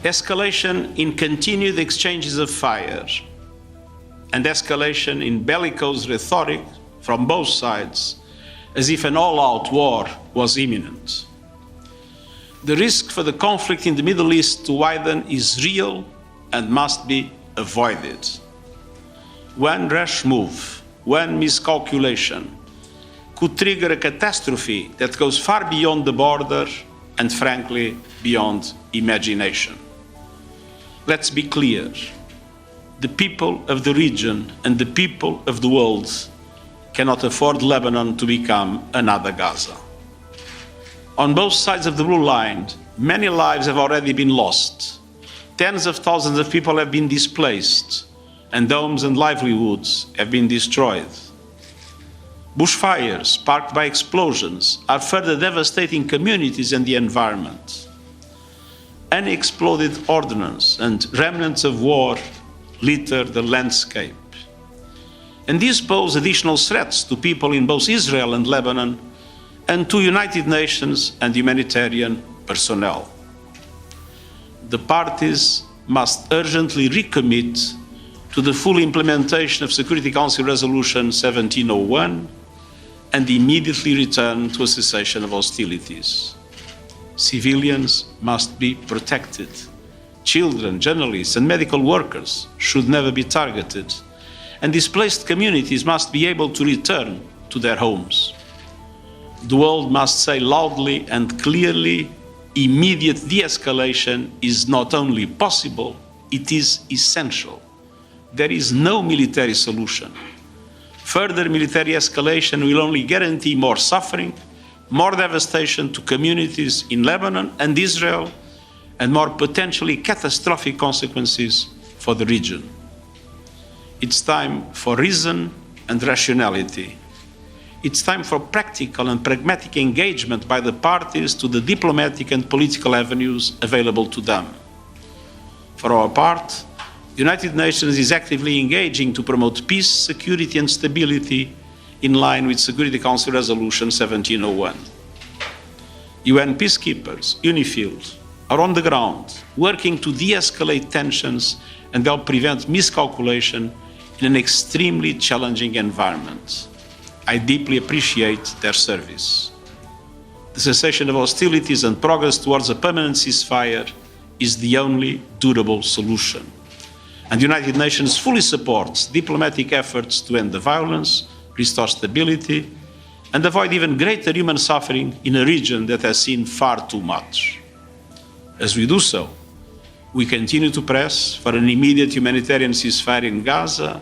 Escalation in continued exchanges of fire and escalation in bellicose rhetoric from both sides, as if an all-out war was imminent. The risk for the conflict in the Middle East to widen is real and must be avoided. One rash move, one miscalculation, could trigger a catastrophe that goes far beyond the border and, frankly, beyond imagination. Let's be clear. The people of the region and the people of the world cannot afford Lebanon to become another Gaza. On both sides of the blue line, many lives have already been lost. Tens of thousands of people have been displaced, and homes and livelihoods have been destroyed. Bushfires sparked by explosions are further devastating communities and the environment. Unexploded ordnance and remnants of war litter the landscape. And these pose additional threats to people in both Israel and Lebanon, and to United Nations and humanitarian personnel. The parties must urgently recommit to the full implementation of Security Council Resolution 1701 and immediately return to a cessation of hostilities. Civilians must be protected. Children, journalists, and medical workers should never be targeted, and displaced communities must be able to return to their homes. The world must say loudly and clearly, immediate de-escalation is not only possible, it is essential. There is no military solution. Further military escalation will only guarantee more suffering, more devastation to communities in Lebanon and Israel, and more potentially catastrophic consequences for the region. It's time for reason and rationality. It's time for practical and pragmatic engagement by the parties to the diplomatic and political avenues available to them. For our part, the United Nations is actively engaging to promote peace, security, and stability in line with Security Council Resolution 1701. UN peacekeepers, UNIFIL, are on the ground, working to de-escalate tensions and help prevent miscalculation in an extremely challenging environment. I deeply appreciate their service. The cessation of hostilities and progress towards a permanent ceasefire is the only durable solution. And the United Nations fully supports diplomatic efforts to end the violence, restore stability, and avoid even greater human suffering in a region that has seen far too much. As we do so, we continue to press for an immediate humanitarian ceasefire in Gaza,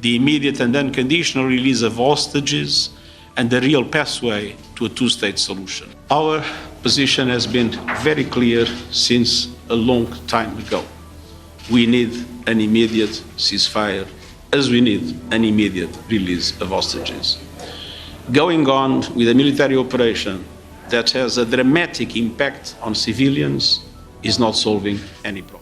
the immediate and unconditional release of hostages, and a real pathway to a two-state solution. Our position has been very clear since a long time ago. We need an immediate ceasefire, as we need an immediate release of hostages. Going on with a military operation that has a dramatic impact on civilians is not solving any problem.